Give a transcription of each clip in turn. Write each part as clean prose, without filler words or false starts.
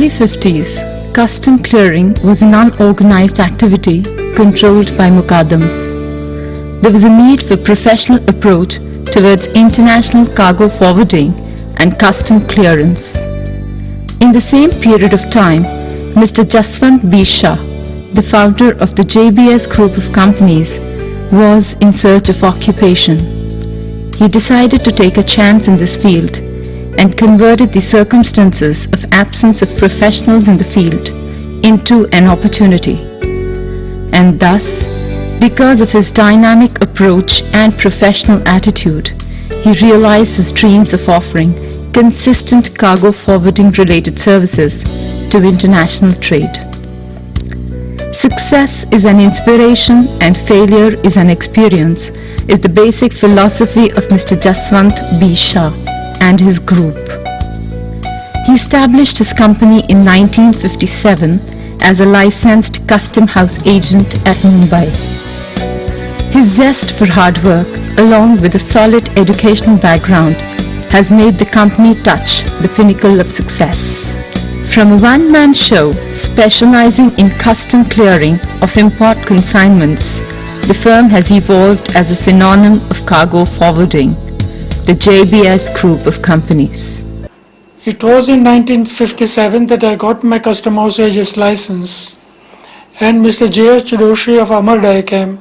early 50s, custom clearing was an unorganized activity controlled by muqaddams. There was a need for professional approach towards international cargo forwarding and custom clearance. In the same period of time, Mr. Jaswant B. Shah, the founder of the JBS group of companies, was in search of occupation. He decided to take a chance in this field and converted the circumstances of absence of professionals in the field into an opportunity. And thus, because of his dynamic approach and professional attitude, he realized his dreams of offering consistent cargo forwarding related services to international trade. Success is an inspiration and failure is an experience is the basic philosophy of Mr. Jaswant B. Shah and his group. He established his company in 1957 as a licensed custom house agent at Mumbai. His zest for hard work, along with a solid educational background, has made the company touch the pinnacle of success. From a one-man show specializing in custom clearing of import consignments, the firm has evolved as a synonym of cargo forwarding, the JBS group of companies. It was in 1957 that I got my custom house agent's license, and Mr. J.H. Doshi of Amar Diachem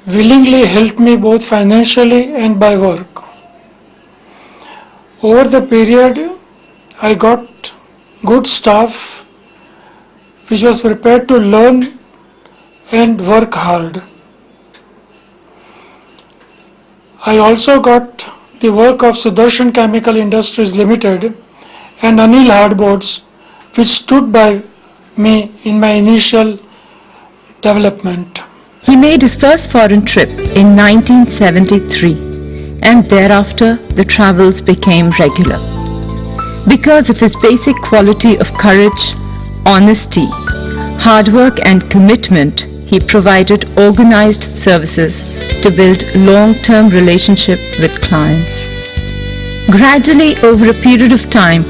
willingly helped me both financially and by work. Over the period, I got good staff which was prepared to learn and work hard. I also got the work of Sudarshan Chemical Industries Limited and Anil Hardboards, which stood by me in my initial development. He made his first foreign trip in 1973, and thereafter the travels became regular. Because of his basic quality of courage, honesty, hard work and commitment, he provided organized services to build long-term relationship with clients. Gradually, over a period of time,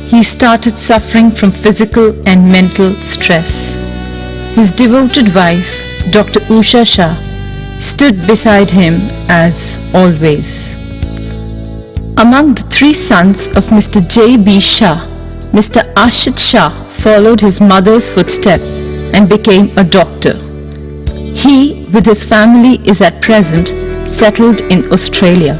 he started suffering from physical and mental stress. His devoted wife, Dr. Usha Shah, stood beside him as always. Among the three sons of Mr. J. B. Shah, Mr. Ashit Shah followed his mother's footsteps and became a doctor. He, with his family, is at present settled in Australia.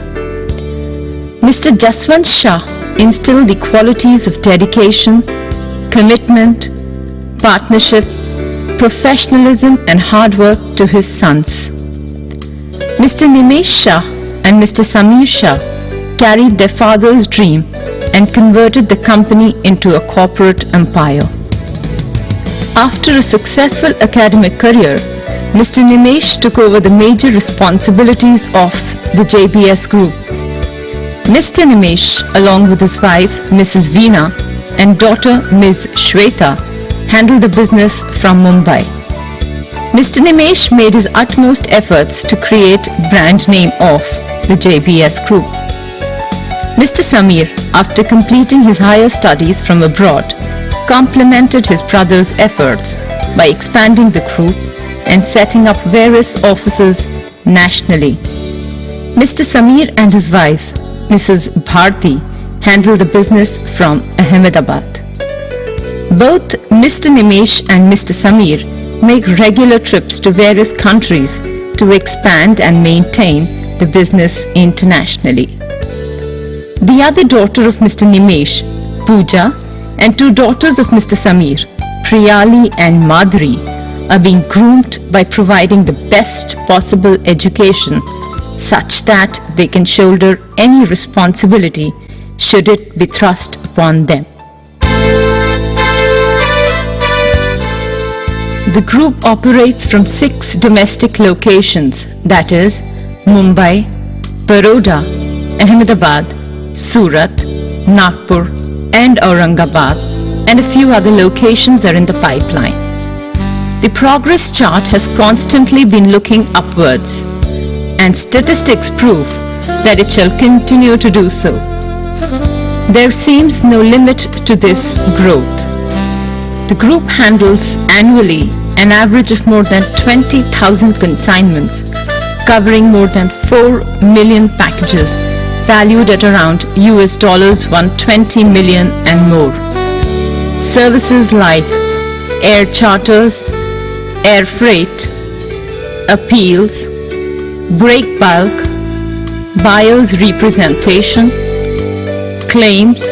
Mr. Jaswant Shah instilled the qualities of dedication, commitment, partnership, professionalism and hard work to his sons. Mr. Nimesh Shah and Mr. Samir Shah carried their father's dream and converted the company into a corporate empire. After a successful academic career, Mr. Nimesh took over the major responsibilities of the JBS group. Mr. Nimesh, along with his wife, Mrs. Veena, and daughter, Ms. Shweta, handled the business from Mumbai. Mr. Nimesh made his utmost efforts to create brand name of the JBS group. Mr. Samir, after completing his higher studies from abroad, complemented his brother's efforts by expanding the group and setting up various offices nationally. Mr. Samir and his wife, Mrs. Bharti, handled the business from Ahmedabad. Both Mr. Nimesh and Mr. Samir make regular trips to various countries to expand and maintain the business internationally. The other daughter of Mr. Nimesh, Pooja, and two daughters of Mr. Samir, Priyali and Madhuri, are being groomed by providing the best possible education such that they can shoulder any responsibility should it be thrust upon them. The group operates from 6 domestic locations, that is Mumbai, Baroda, Ahmedabad, Surat, Nagpur and Aurangabad, and a few other locations are in the pipeline. The progress chart has constantly been looking upwards, and statistics prove that it shall continue to do so. There seems no limit to this growth. The group handles annually an average of more than 20,000 consignments, covering more than 4 million packages, valued at around US dollars 120 million and more. Services like air charters, air freight, appeals, break bulk, buyer's representation, claims,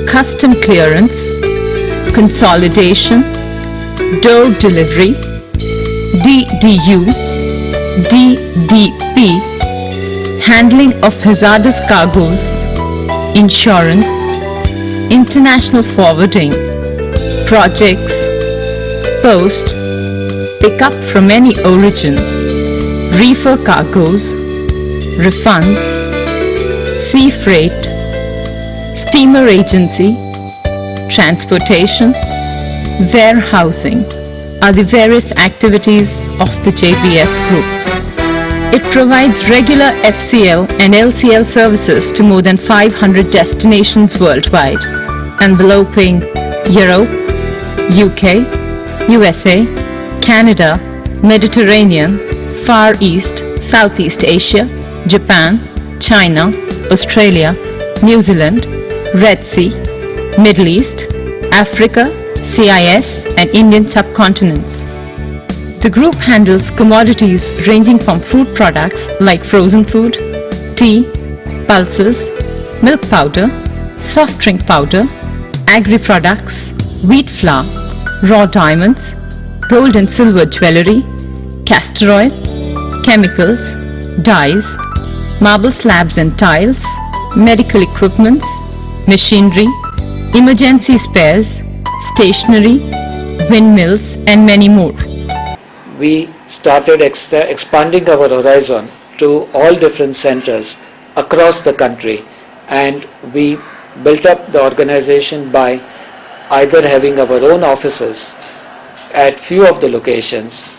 custom clearance, consolidation, door delivery, DDU, DDP, handling of hazardous cargoes, insurance, international forwarding, projects, post, pickup from any origin, reefer cargoes, refunds, sea freight, steamer agency, transportation, warehousing are the various activities of the JBS Group. It provides regular FCL and LCL services to more than 500 destinations worldwide, enveloping Europe, UK, USA, Canada, Mediterranean, Far East, Southeast Asia, Japan, China, Australia, New Zealand, Red Sea, Middle East, Africa, CIS and Indian subcontinents. The group handles commodities ranging from food products like frozen food, tea, pulses, milk powder, soft drink powder, agri-products, wheat flour, raw diamonds, gold and silver jewelry, castor oil, chemicals, dyes, marble slabs and tiles, medical equipments, machinery, emergency spares, stationery, windmills and many more. We started expanding our horizon to all different centers across the country, and we built up the organization by either having our own offices at few of the locations,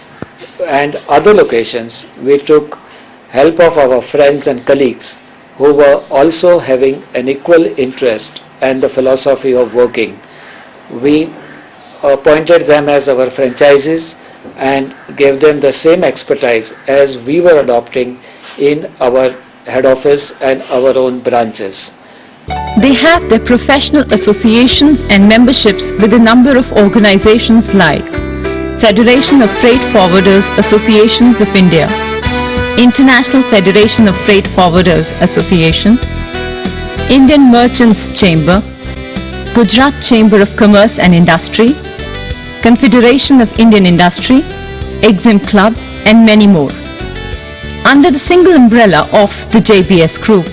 and other locations we took help of our friends and colleagues who were also having an equal interest and the philosophy of working. We appointed them as our franchisees and gave them the same expertise as we were adopting in our head office and our own branches. They have their professional associations and memberships with a number of organizations like Federation of Freight Forwarders Associations of India, International Federation of Freight Forwarders Association, Indian Merchants Chamber, Gujarat Chamber of Commerce and Industry, Confederation of Indian Industry, Exim Club and many more. Under the single umbrella of the JBS Group,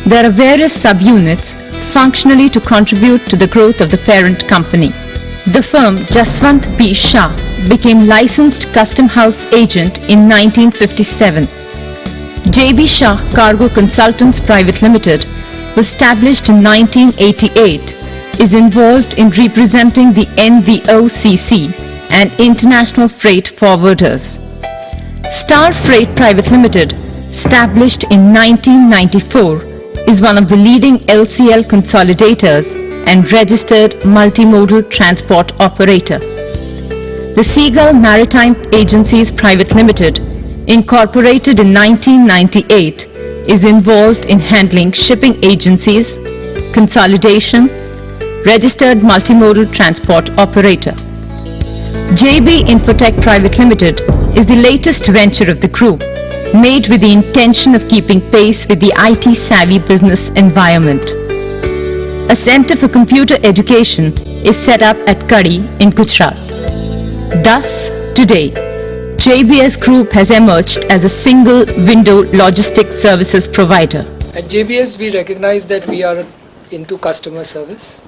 there are various subunits functionally to contribute to the growth of the parent company. The firm Jaswant P. Shah became licensed custom house agent in 1957. JB Shah Cargo Consultants Private Limited, established in 1988, is involved in representing the NVOCC and international freight forwarders. Star Freight Private Limited, established in 1994, is one of the leading LCL consolidators and registered multimodal transport operator. The Seagull Maritime Agencies Private Limited, incorporated in 1998, is involved in handling shipping agencies, consolidation, registered multimodal transport operator. JB Infotech Private Limited is the latest venture of the group, made with the intention of keeping pace with the IT-savvy business environment. A Center for Computer Education is set up at Kadi in Gujarat. Thus, today, JBS Group has emerged as a single-window logistics services provider. At JBS, we recognize that we are into customer service,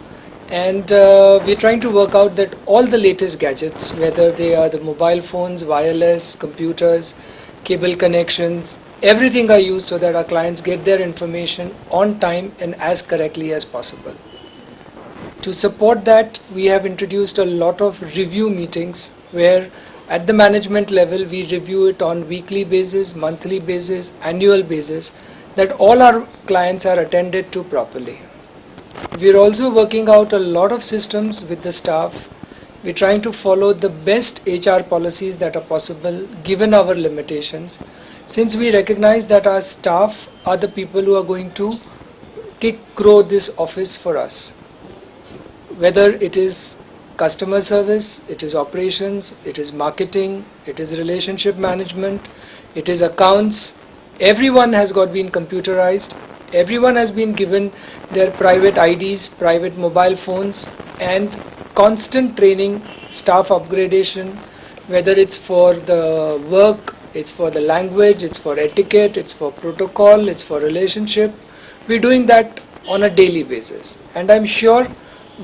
and we're trying to work out that all the latest gadgets, whether they are the mobile phones, wireless, computers, cable connections, everything are used so that our clients get their information on time and as correctly as possible. To support that, we have introduced a lot of review meetings where at the management level we review it on weekly basis, monthly basis, annual basis, that all our clients are attended to properly. We are also working out a lot of systems with the staff We're trying to follow the best HR policies that are possible given our limitations, since we recognize that our staff are the people who are going to grow this office for us. Whether it is customer service, it is operations, it is marketing, it is relationship management, it is accounts, everyone has been computerized, everyone has been given their private IDs, private mobile phones, and constant training, staff upgradation, whether it's for the work, it's for the language, it's for etiquette, it's for protocol, it's for relationship. We're doing that on a daily basis, and I'm sure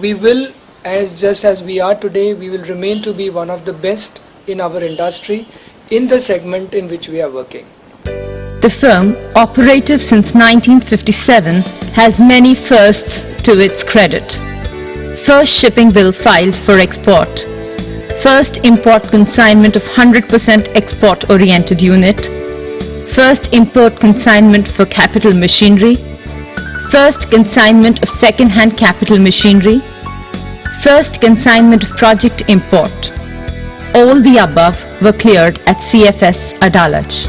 we will, just as we are today, we will remain to be one of the best in our industry in the segment in which we are working. The firm, operative since 1957, has many firsts to its credit. First shipping bill filed for export. First import consignment of 100% export-oriented unit. First import consignment for capital machinery. First consignment of second-hand capital machinery. First consignment of project import. All the above were cleared at CFS Adalaj.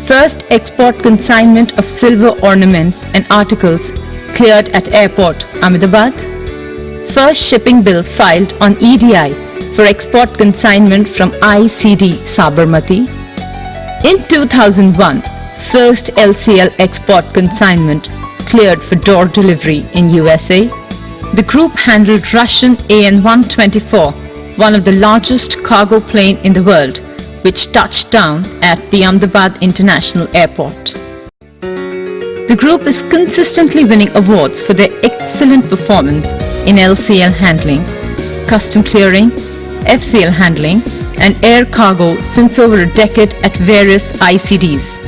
First export consignment of silver ornaments and articles cleared at Airport, Ahmedabad. First shipping bill filed on EDI for export consignment from ICD Sabarmati. In 2001, first LCL export consignment cleared for door delivery in USA. The group handled Russian AN-124, one of the largest cargo plane in the world, which touched down at the Ahmedabad International Airport. The group is consistently winning awards for their excellent performance in LCL handling, custom clearing, FCL handling, and air cargo since over a decade at various ICDs.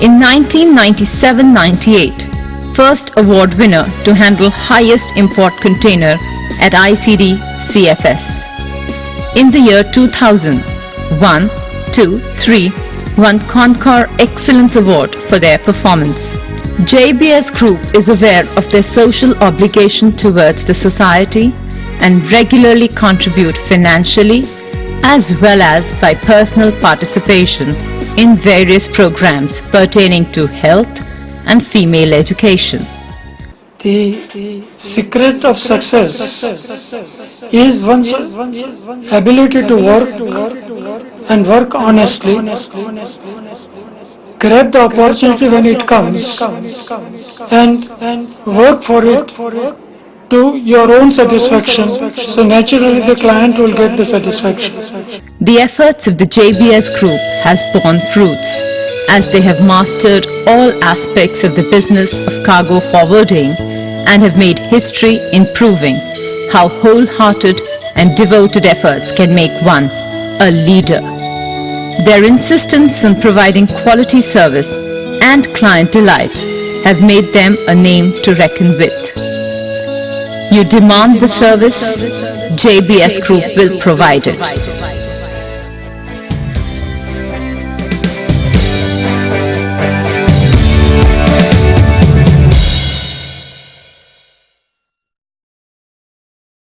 In 1997-98, first award winner to handle highest import container at ICD CFS. In the year 2000, 1, 2, 3 won Concor Excellence Award for their performance. JBS Group is aware of their social obligation towards the society and regularly contribute financially as well as by personal participation in various programs pertaining to health and female education. The secret of success is one's ability to work and work honestly, grab the opportunity when it comes, and work for it to your own satisfaction, so naturally the client will get the satisfaction. The efforts of the JBS Group has borne fruits as they have mastered all aspects of the business of cargo forwarding and have made history in proving how wholehearted and devoted efforts can make one a leader. Their insistence on providing quality service and client delight have made them a name to reckon with. You demand the service, JBS Group will provide it.